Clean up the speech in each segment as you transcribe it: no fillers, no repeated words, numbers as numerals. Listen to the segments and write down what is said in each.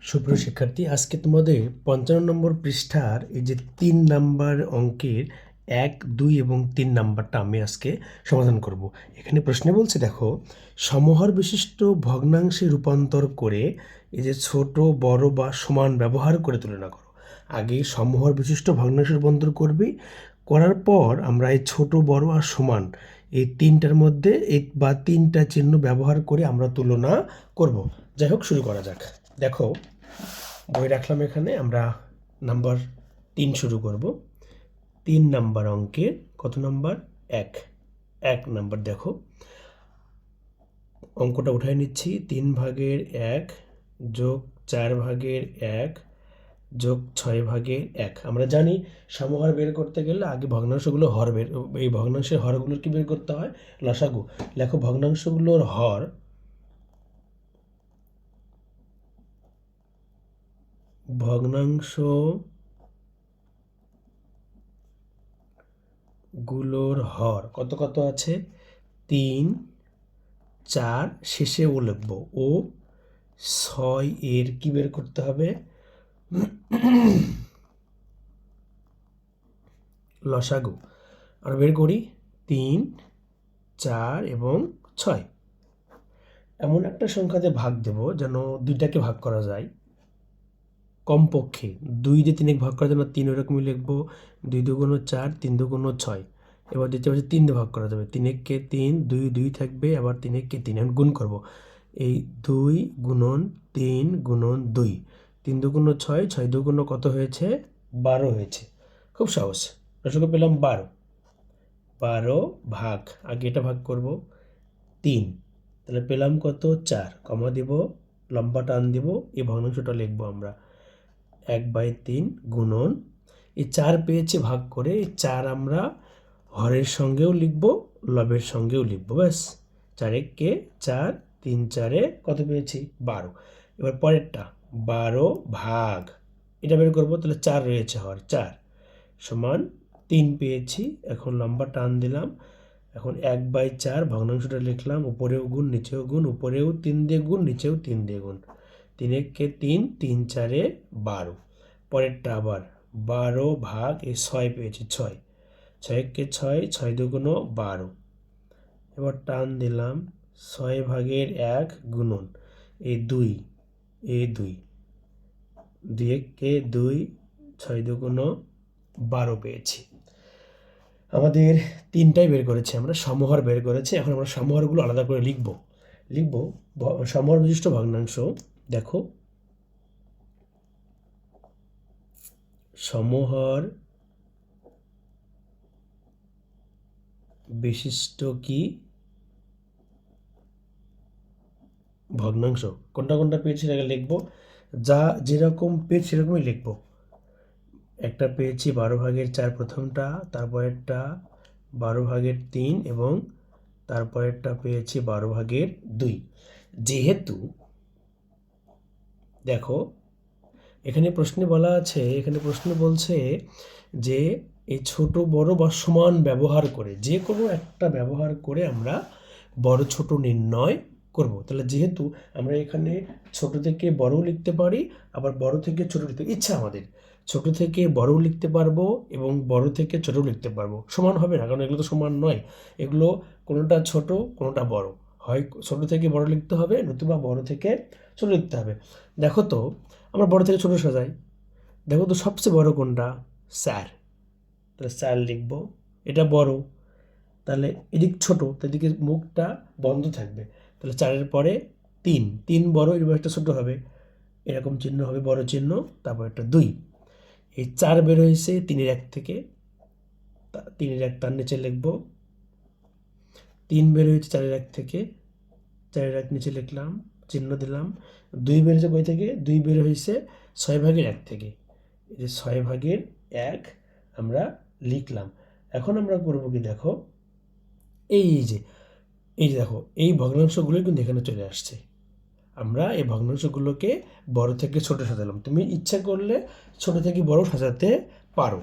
সুপ্রিয় শিক্ষার্থী, আজকে তোমাদের 55 নম্বর পৃষ্ঠার এই যে 3 নাম্বার অঙ্কের 1, 2 এবং 3 নাম্বারটা আমি আজকে সমাধান করব। এখানে প্রশ্নে বলছে, দেখো, সমহর বিশিষ্ট ভগ্নাংশে রূপান্তর করে এই যে ছোট, বড় বা সমান ব্যবহার করে তুলনা করো। আগে সমহর বিশিষ্ট ভগ্নাংশে রূপান্তর করবি, করার পর আমরা এই ছোট, বড় আর সমান এই তিনটার মধ্যে বা তিনটা চিহ্ন ব্যবহার করে আমরা তুলনা করব। যাই হোক, শুরু করা যাক। দেখো, বই রাখলাম এখানে, আমরা নাম্বার 3 শুরু করব। 3 নাম্বার অঙ্কের কত নাম্বার? 1 নাম্বার। দেখো, অঙ্কটা উঠাই নিচ্ছি। 3 ভাগের 1 যোগ 4 ভাগের 1 যোগ 6 ভাগের 1। আমরা জানি সমহর বের করতে গেলে আগে ভগ্নাংশগুলো হর বের, এই ভগ্নাংশের হরগুলোর কি বের করতে হয়? লসাগু। লেখো, ভগ্নাংশগুলোর হর কত কত আছে? 3, 4, শেষে ও লিখবো, ও 6 এর কি বের করতে হবে? লসাগু। আমরা বের করি 3, 4 এবং 6। এমন একটা সংখ্যাতে ভাগ দেব যেন দুইটাকে ভাগ করা যায়, কমপক্ষে 2 দিয়ে 3 ভাগ করা যায় না, 3 ওরকমই লিখবো। 2 দুগুণ 4, 3 দুগুণ 6। এবার দ্বিতীয় পাশে 3 দিয়ে ভাগ করা যাবে, 3 একে 3, 2 2 থাকবে, আবার 3 একে 3। এখন গুণ করব, এই 2 গুণন 3 গুণন 2, 3 দুগুণ 6, 6 দুগুণ কত হয়েছে? 12 হয়েছে। খুব সহজ, দশকে পেলাম 12। 12 ভাগ, আগে এটা ভাগ করব 3, তাহলে পেলাম কত? 4। কমা দিব, লম্বা টান দিব, এই ভগ্নাংশটা লিখবো আমরা 1/3 গুণন এই 4 পেয়েছি ভাগ করে, এই 4 আমরা হরের সঙ্গেও লিখব, লবের সঙ্গেও লিখব। ব্যাস, 4 একে 4, 3 4 কত পেয়েছি? 12। এবার পরেরটা 12 ভাগ, এটা বের করবো, তাহলে 4 রয়েছে হর, 4 সমান 3 পেয়েছি। এখন লম্বা টান দিলাম, এখন 1/4 ভগ্নাংশটা লিখলাম, উপরেও গুণ নিচেও গুণ, উপরেও 3 দিয়ে গুণ, নিচেও 3 দিয়ে গুণ। 3 একে 3, 3 4 12। পরেরটা আবার 12 ভাগ এই 6 পেয়েছি, 6 6 একে 6, 6 দুগুণ 12। এবার টান দিলাম, 6 ভাগের 1 গুণন এই 2, এই 2 একে 2, 6 দুগুণ 12 পেয়েছি। আমাদের তিনটাই বের করেছি, আমরা সমহর বের করেছি। এখন আমরা সমহরগুলো আলাদা করে লিখব। সমহর বিশিষ্ট ভগ্নাংশ। দেখো, সমহর বিশিষ্ট কি ভগ্নাংশ? কোনটা কোনটা পেয়েছি সেটাকে লিখবো, যা যেরকম পেয়েছি সেরকমই লিখবো। একটা পেয়েছি 12 ভাগের 4 প্রথমটা, তারপরেরটা 12 ভাগের 3 এবং তারপরেরটা পেয়েছি 12 ভাগের 2। যেহেতু দেখো, এখানে প্রশ্নে বলা আছে, এখানে প্রশ্ন বলছে যে এই ছোট বড় বা সমান ব্যবহার করে, যে কোনো একটা ব্যবহার করে আমরা বড় ছোট নির্ণয় করব। তাহলে যেহেতু আমরা এখানে ছোট থেকে বড়ও লিখতে পারি, আবার বড় থেকে ছোট লিখতে ইচ্ছা আমাদের, ছোট থেকে বড়ও লিখতে পারবো এবং বড় থেকে ছোটও লিখতে পারবো। সমান হবে না, কারণ এগুলো তো সমান নয়, এগুলো কোনোটা ছোট কোনোটা বড়, হয় ছোট থেকে বড় লিখতে হবে, নতুবা বড় থেকে ছোট লিখতে হবে। দেখো তো, আমরা বড় থেকে ছোট সাজাই। দেখো তো সবচেয়ে বড় কোনটা? 4। তাহলে 4 লিখবো, এটা বড়, তাহলে এদিক ছোট, এদিকে মুখটা বন্ধ থাকবে, তাহলে 4-এর পরে 3, 3 বড়, এর একটা ছোট হবে, এরকম চিহ্ন হবে, বড় চিহ্ন, তারপর একটা 2। এই 4 বের হয়েছে 3-এর 1 থেকে, 3-এর 1 তার নিচে লিখবো। 3 বের হয়েছে 4-এর 1 থেকে, 4-এর 1 নিচে লিখলাম, চিহ্ন দিলাম। 2 বের হয়েছে কই থেকে? 2 বের হয়েছে 6 ভাগের 1 থেকে, এই যে 6 ভাগের 1 আমরা লিখলাম। এখন আমরা করবো কি? দেখো, এই যে দেখো, এই ভগ্নাংশগুলো কিন্তু এখানে চলে আসছে। আমরা এই ভগ্নাংশগুলোকে বড় থেকে ছোট সাজালাম। তুমি ইচ্ছা করলে ছোট থেকে বড় সাজাতে পারো।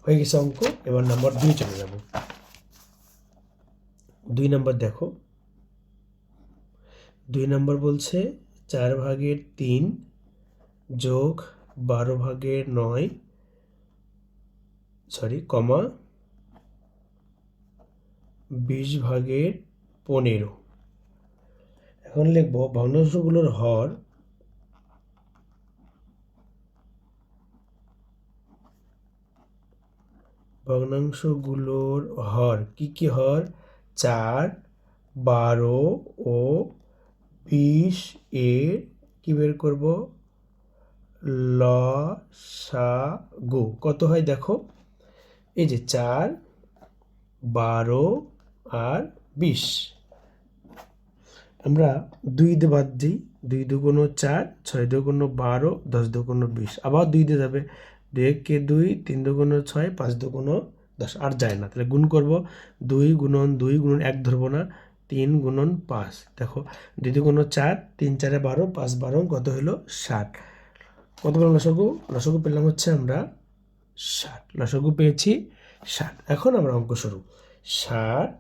হয়ে গেছে অঙ্ক। এবার নাম্বার 2 চলে যাব। 2 নাম্বার দেখো, 2 নাম্বার বলছে 4 ভাগের 3 যোগ 12/9 কমা 20/15। এখন লিখব ভগ্নাংশগুলোর হর কি কি হর? 4, 12 ও 20 এর কি বের করব? লসাগু কত হয় দেখো, এই যে 4, 12 আর 20। আমরা 2 দিয়ে বাদ দিই, 2 দুগুণ 4, 6 দুগুণ 12, 10 দুগুণ 20, আবার 2 দিয়ে যাবে, 2 কে 2, 3 দুগুণ 6, 5 দুগুণ 10, আর যায় না। তাহলে গুণ করব, 2 গুণন 2 গুণন 1 ধরবো না, 3 গুণন 5। দেখো 2 দুগুণ 4, 3 4 12, 5 12 কত হলো? 60। কত পেলাম লসাগু? লসাগু পেলাম হচ্ছে আমরা 60। লসাগু পেয়েছি 60। এখন আমরা অঙ্ক শুরু। 60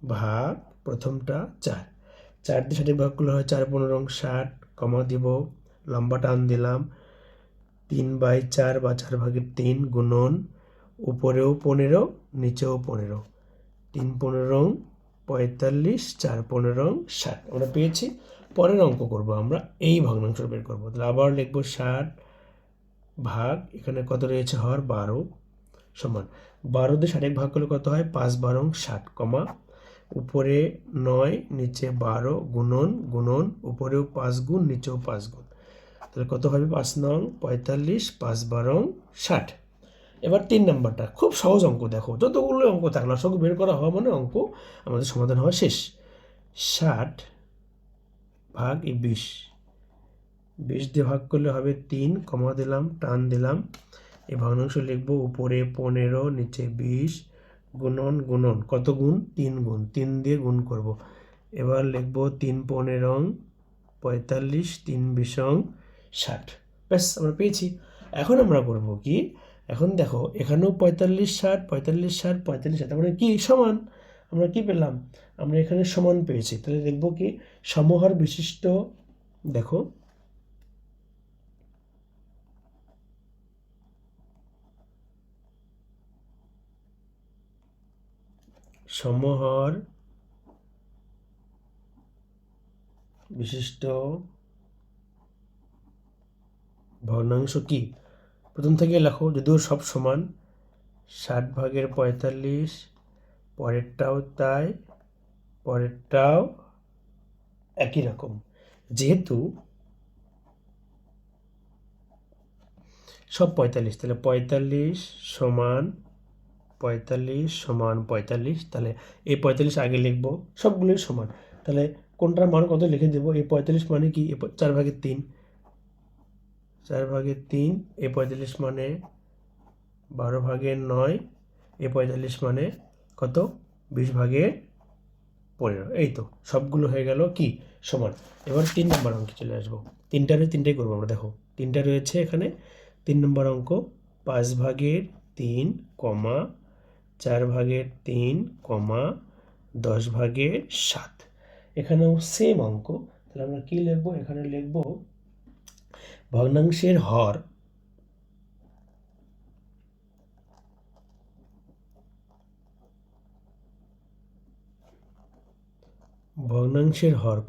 ভাগ প্রথমটা 4, 4 দিয়ে 60 ভাগ করলে হয় 4 15 60, কমা দিব, লম্বা টান দিলাম, 3/4 বা 4/3 গুণন উপরেও 15 নিচেও 15, 3 15 45, 4 15 60। আমরা পেয়েছি। পরের অঙ্ক করব, আমরা এই ভগ্নাংশ বের করবো। তাহলে আবার লিখবো 60 ভাগ, এখানে কত রয়েছে হর? 12 সমান 12 দিয়ে 60 ভাগ করলে কত হয়? 5 12 60, কমা উপরে 9 নিচে 12 গুণন গুণন উপরেও 5 গুণ নিচেও 5 গুণ, তাহলে কত হবে? 5 9 45, 5 12 60। এবার 3 নাম্বারটা খুব সহজ অঙ্ক। দেখো যতগুলো অঙ্ক থাকলো সব বের করা হওয়া মানে অঙ্ক আমাদের সমাধান হওয়া শেষ। 60 ভাগ 20, 20 দিয়ে ভাগ করলে হবে 3, কমা দিলাম, টান দিলাম, এই ভগ্নাংশ লিখব উপরে 15 নিচে 20 গুণন গুণন কত গুণ? 3 গুণ, 3 দিয়ে গুণ করব। এবার লিখব 3 15 45, 3 20 60। ব্যাস আমরা পেয়েছি। এখন আমরা করব কি? এখন দেখো এখানেও 45 60 45 60 45 60, মানে কি সমান। আমরা কি পেলাম? আমরা এখানে সমান পেয়েছি। তাহলে দেখব কি সমহর বিশিষ্ট, দেখো সমহর বিশিষ্ট ভগ্নাংশ কি? প্রথম থেকে লেখো, যদিও সব সমান। 60 ভাগের 45, পরেরটাও তাই, পরেরটাও একই রকম। যেহেতু সব 45, তাহলে 45 সমান 45 সমান 45, তাহলে এই 45 আগে লিখবো, সবগুলোই সমান। তাহলে কোনটার মান কত লিখে দেবো? এই 45 মানে কি? 4 ভাগের 3, 4 ভাগের 3, এই 45 মানে 12 ভাগের 9, এই 45 মানে কত? 20 ভাগের 15। এই তো সবগুলো হয়ে গেল কি সমান। এবার 3 নম্বর অঙ্কে চলে আসবো। তিনটাই করবো আমরা। দেখো 3টা রয়েছে এখানে। 3 নম্বর অঙ্ক 5 ভাগের 3, কমা 4 ভাগের 3, কমা 10 ভাগের 7। এখানেও সেম অঙ্ক। তাহলে আমরা কি লিখবো? এখানে লিখবো ভগ্নাংশের হর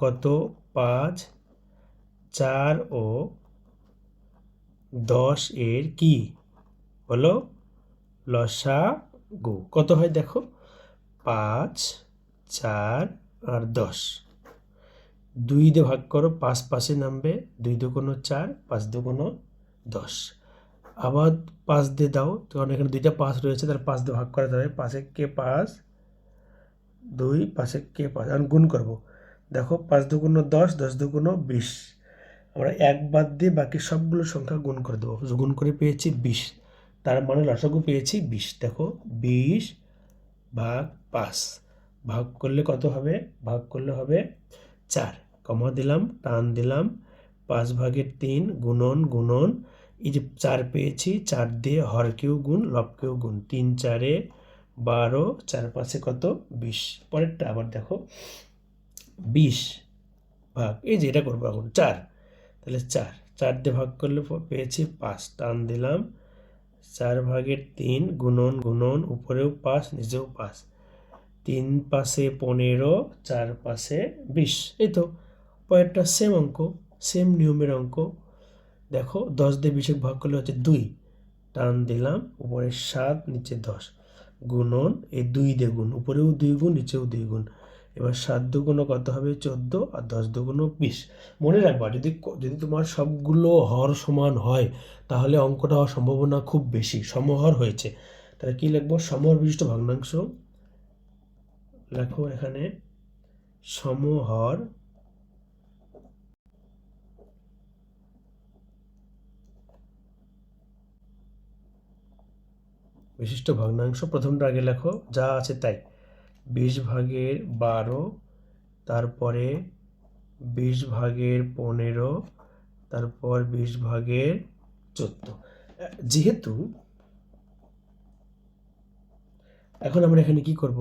কত? 5, 4 ও 10 এর কি হলো? লসাগু কত হয় দেখো, 5, 4 আর 10। 2 দিয়ে ভাগ করো, 5 পাশে নামবে, 2 দুগুণ 4, 5 দুগুণ 10। আবার 5 দিয়ে দাও, কারণ এখানে 2টা 5 রয়েছে, তাহলে 5 দিয়ে ভাগ করা যাবে। 5 কে 5, 2 5 কে 5, এখন গুণ করব। দেখো 5 দুগুণ 10, 10 দুগুণ 20। আমরা 1 বাদ দিয়ে বাকি সবগুলো সংখ্যা গুণ করে দেবো। গুণ করে পেয়েছি 20, তার মানে লসাগু পেয়েছি 20। দেখো 20 ভাগ 5, ভাগ করলে কত হবে? ভাগ করলে হবে 4, কমা দিলাম, টান দিলাম, 5 ভাগের 3 গুণন গুণন, এই যে 4 পেয়েছি, 4 দিয়ে হরকেও গুণ লবকেও গুণ, 3 4 12, 4 5 কত? 20। পরেরটা আবার দেখো 20 ভাগ, এই যে এটা করবো এখন 4, তাহলে 4 4 দিয়ে ভাগ করলে পেয়েছি 5, টান দিলাম 4/3 গুণন গুণন, উপরেও 5 নিচেও 5, 3 5 15, 4 5 20। এই তো পরেরটা সেম অঙ্ক, সেম নিয়মের অঙ্ক। দেখো 10 দিয়ে 20 ভাগ করলে হচ্ছে 2, টান দিলাম উপরে 7 নিচে 10, গুণন এই 2 দিয়ে গুণ, উপরেও 2 গুণ নিচেও 2 গুণ। এবার 7 দুগুণ কত হবে 14, আর 10 দুগুণ 20। মনে রাখবা যদি তোমার সবগুলো হর সমান হয় তাহলে অঙ্কটা হওয়ার সম্ভাবনা খুব বেশি, সমহর হয়েছে। তাহলে কি লিখবো, সমহর বিশিষ্ট ভগ্নাংশ। লেখো এখানে সমহর বিশিষ্ট ভগ্নাংশ। প্রথমটা আগে লেখো, যা আছে তাই। 20/12, তারপরে 20/15, তারপর 20/14। যেহেতু এখন আমরা এখানে কি করব,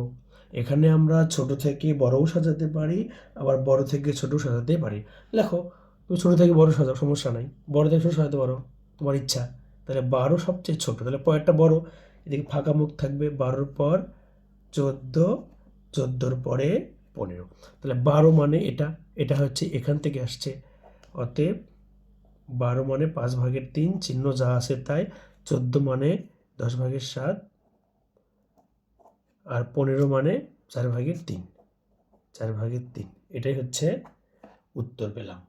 এখানে আমরা ছোট থেকে বড়ও সাজাতে পারি, আবার বড় থেকে ছোটও সাজাতে পারি। লেখো তুমি ছোট থেকে বড় সাজাও, সমস্যা নাই, বড় থেকে ছোট সাজাতে পারো, তোমার ইচ্ছা। তাহলে 12 সবচেয়ে ছোট, তাহলে পরেরটা বড়, এদিকে ফাঁকা মুখ থাকবে। 12-র পর 14, 14-র পরে 15। তাহলে 12 মানে এটা হচ্ছে এখান থেকে আসছে। অতএব 12 মানে 5/3, চিহ্ন যা আছে তাই। 14 মানে 10/7, আর 15 মানে 4/3, 4/3। এটাই হচ্ছে উত্তর পেলাম।